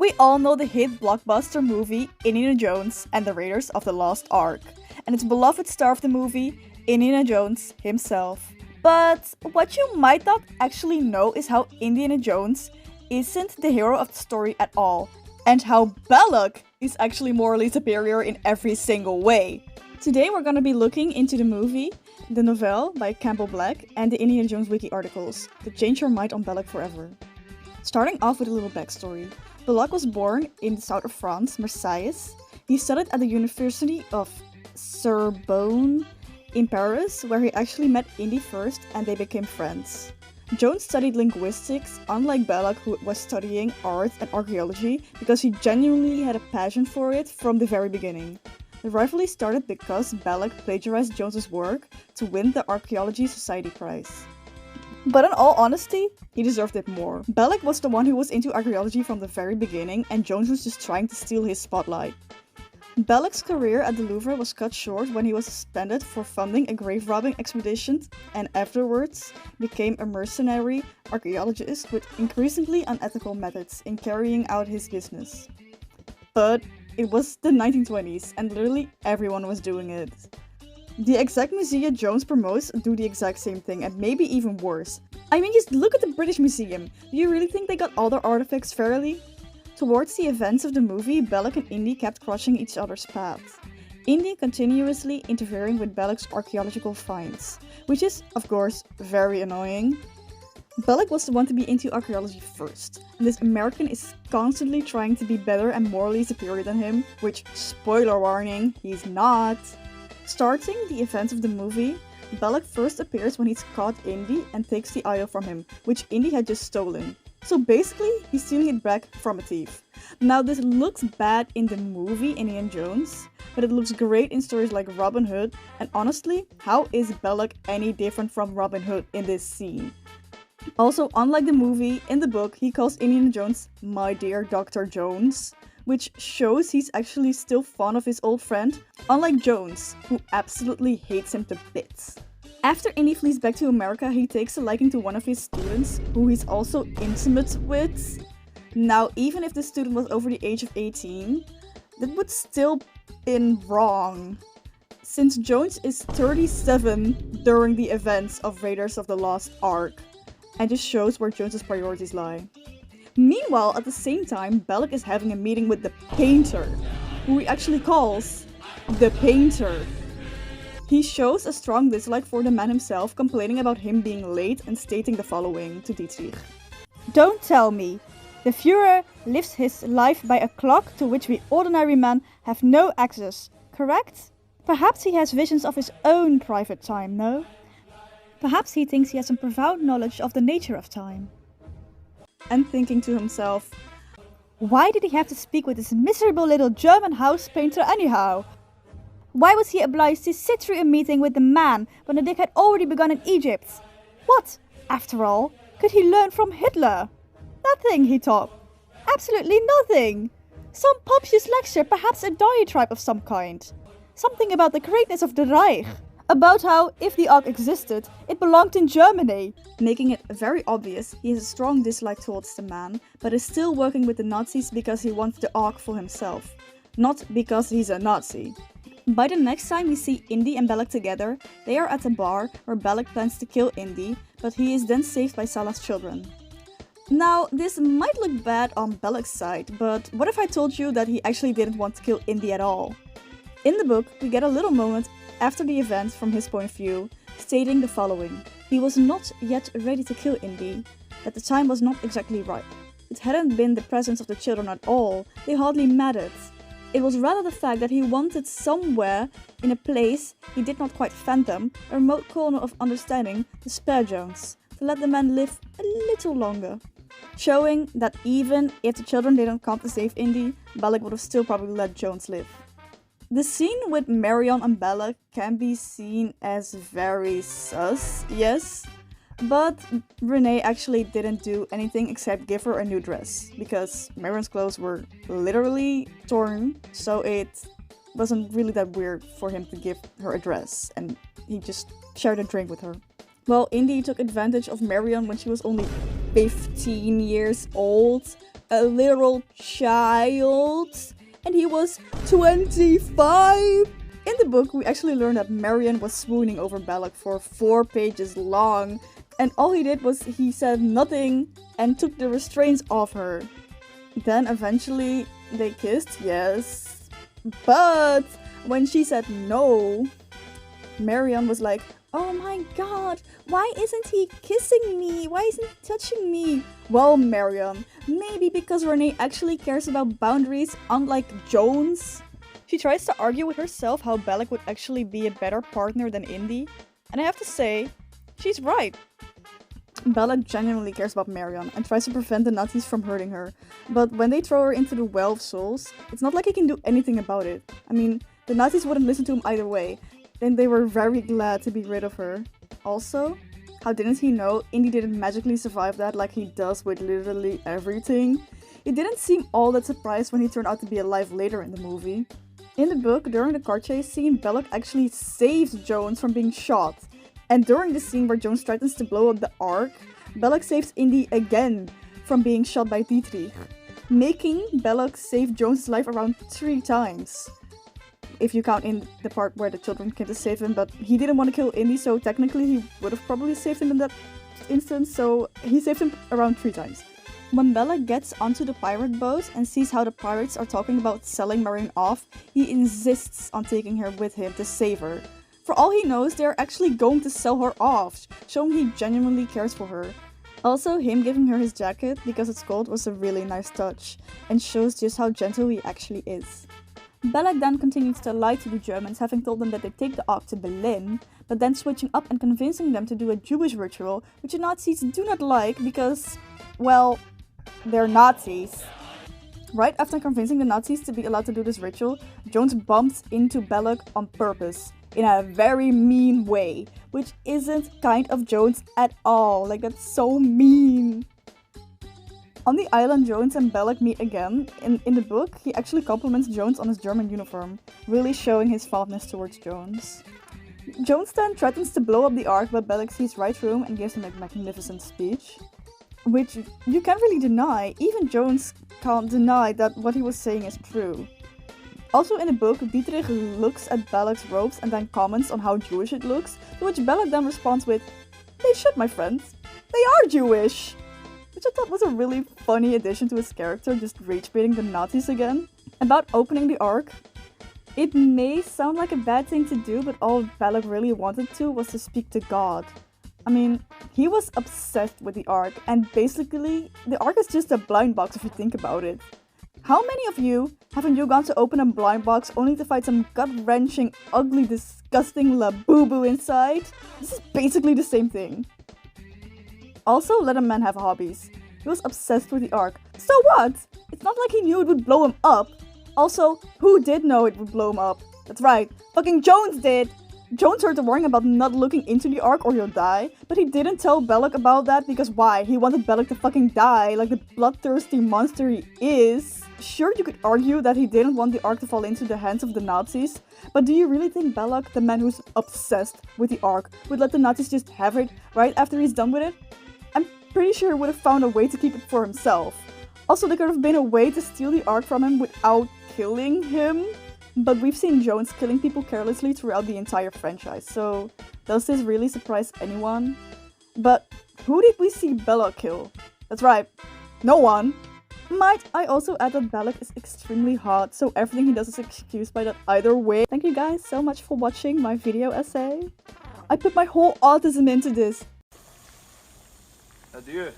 We all know the hit blockbuster movie Indiana Jones and the Raiders of the Lost Ark, and its beloved star of the movie, Indiana Jones himself. But what you might not actually know is how Indiana Jones isn't the hero of the story at all, and how Belloq is actually morally superior in every single way. Today we're gonna be looking into the movie, the novel by Campbell Black, and the Indiana Jones wiki articles to change your mind on Belloq forever. Starting off with a little backstory. Belloq was born in the south of France, Marseille. He studied at the University of Sorbonne in Paris, where he actually met Indy first and they became friends. Jones studied linguistics, unlike Belloq, who was studying art and archaeology, because he genuinely had a passion for it from the very beginning. The rivalry started because Belloq plagiarized Jones's work to win the Archaeology Society prize. But in all honesty, he deserved it more. Belloq was the one who was into archaeology from the very beginning, and Jones was just trying to steal his spotlight. Belloq's career at the Louvre was cut short when he was suspended for funding a grave robbing expedition and afterwards became a mercenary archaeologist with increasingly unethical methods in carrying out his business. But it was the 1920s and literally everyone was doing it. The exact museum Jones promotes do the exact same thing and maybe even worse. I mean, just look at the British Museum. Do you really think they got all their artifacts fairly? Towards the events of the movie, Belloq and Indy kept crossing each other's paths. Indy continuously interfering with Belloq's archaeological finds, which is, of course, very annoying. Belloq was the one to be into archaeology first, and this American is constantly trying to be better and morally superior than him, which, spoiler warning, he's not. Starting the events of the movie, Belloq first appears when he's caught Indy and takes the idol from him, which Indy had just stolen. So basically, he's stealing it back from a thief. Now this looks bad in the movie Indiana Jones, but it looks great in stories like Robin Hood, and honestly, how is Belloq any different from Robin Hood in this scene? Also, unlike the movie, in the book, he calls Indiana Jones "My dear Dr. Jones," which shows he's actually still fond of his old friend, unlike Jones, who absolutely hates him to bits. After Indy flees back to America, he takes a liking to one of his students, who he's also intimate with. Now, even if the student was over the age of 18, that would still been wrong, since Jones is 37 during the events of Raiders of the Lost Ark, and just shows where Jones's priorities lie. Meanwhile, at the same time, Belloq is having a meeting with the painter, who he actually calls the painter. He shows a strong dislike for the man himself, complaining about him being late and stating the following to Dietrich. Don't tell me. The Führer lives his life by a clock to which we ordinary men have no access, correct? Perhaps he has visions of his own private time, no? Perhaps he thinks he has some profound knowledge of the nature of time. And thinking to himself, why did he have to speak with this miserable little German house painter anyhow? Why was he obliged to sit through a meeting with the man when the dig had already begun in Egypt? What, after all, could he learn from Hitler? Nothing, he thought. Absolutely nothing. Some pompous lecture, perhaps a diatribe of some kind. Something about the greatness of the Reich. About how, if the Ark existed, it belonged in Germany. Making it very obvious, he has a strong dislike towards the man, but is still working with the Nazis because he wants the Ark for himself. Not because he's a Nazi. By the next time we see Indy and Belloq together, they are at a bar where Belloq plans to kill Indy, but he is then saved by Salah's children. Now, this might look bad on Belloq's side, but what if I told you that he actually didn't want to kill Indy at all? In the book, we get a little moment after the event from his point of view, stating the following. He was not yet ready to kill Indy, that the time was not exactly right. It hadn't been the presence of the children at all, they hardly mattered. It was rather the fact that he wanted somewhere, in a place he did not quite fathom, a remote corner of understanding, to spare Jones, to let the man live a little longer. Showing that even if the children didn't come to save Indy, Belloq would have still probably let Jones live. The scene with Marion and Belloq can be seen as very sus, yes, but Renee actually didn't do anything except give her a new dress, because Marion's clothes were literally torn, so it wasn't really that weird for him to give her a dress, and he just shared a drink with her. Well, Indy took advantage of Marion when she was only 15 years old, a little child, and he was 25. In the book, we actually learn that Marion was swooning over Belloq for 4 pages long, and all he did was he said nothing and took the restraints off her. Then eventually they kissed, yes, but when she said no, Marion was like, oh my god, why isn't he kissing me? Why isn't he touching me? Well, Marion, maybe because Renee actually cares about boundaries, unlike Jones. She tries to argue with herself how Belloq would actually be a better partner than Indy, and I have to say, she's right. Belloq genuinely cares about Marion and tries to prevent the Nazis from hurting her, but when they throw her into the Well of Souls, it's not like he can do anything about it. I mean, the Nazis wouldn't listen to him either way, and they were very glad to be rid of her. Also, how didn't he know Indy didn't magically survive that like he does with literally everything? He didn't seem all that surprised when he turned out to be alive later in the movie. In the book, during the car chase scene, Belloq actually saves Jones from being shot. And during the scene where Jones threatens to blow up the Ark, Belloq saves Indy again from being shot by Dietrich, making Belloq save Jones' life around 3 times. If you count in the part where the children came to save him, but he didn't want to kill Indy, so technically he would have probably saved him in that instance, so he saved him around 3 times. When Belloq gets onto the pirate boat and sees how the pirates are talking about selling Marion off, he insists on taking her with him to save her. For all he knows, they are actually going to sell her off, showing he genuinely cares for her. Also, him giving her his jacket because it's gold was a really nice touch, and shows just how gentle he actually is. Belloq then continues to lie to the Germans, having told them that they take the Ark to Berlin, but then switching up and convincing them to do a Jewish ritual, which the Nazis do not like because, well, they're Nazis. Right after convincing the Nazis to be allowed to do this ritual, Jones bumps into Belloq on purpose, in a very mean way, which isn't kind of Jones at all. Like, that's so mean. On the island, Jones and Belloq meet again. In the book, he actually compliments Jones on his German uniform, really showing his fondness towards Jones. Jones then threatens to blow up the Ark, but Belloq sees right through him and gives him a magnificent speech, which you can't really deny. Even Jones can't deny that what he was saying is true. Also in the book, Dietrich looks at Belloq's robes and then comments on how Jewish it looks, to which Belloq then responds with, "They should, my friends. They are Jewish!" Which I thought was a really funny addition to his character, just rage-baiting the Nazis again. About opening the Ark, it may sound like a bad thing to do, but all Belloq really wanted to was to speak to God. I mean, he was obsessed with the Ark, and basically, the Ark is just a blind box if you think about it. How many of you haven't you gone to open a blind box only to find some gut-wrenching, ugly, disgusting la-boo-boo inside? This is basically the same thing. Also, let a man have hobbies. He was obsessed with the Ark. So what? It's not like he knew it would blow him up. Also, who did know it would blow him up? That's right, fucking Jones did! Jones heard the warning about not looking into the Ark or you'll die, but he didn't tell Belloq about that because why? He wanted Belloq to fucking die, like the bloodthirsty monster he is. Sure, you could argue that he didn't want the Ark to fall into the hands of the Nazis, but do you really think Belloq, the man who's obsessed with the Ark, would let the Nazis just have it right after he's done with it? I'm pretty sure he would have found a way to keep it for himself. Also, there could have been a way to steal the Ark from him without killing him. But we've seen Jones killing people carelessly throughout the entire franchise, so does this really surprise anyone? But who did we see Belloq kill? That's right, no one! Might I also add that Belloq is extremely hot, so everything he does is excused by that either way. Thank you guys so much for watching my video essay. I put my whole autism into this. Adieu.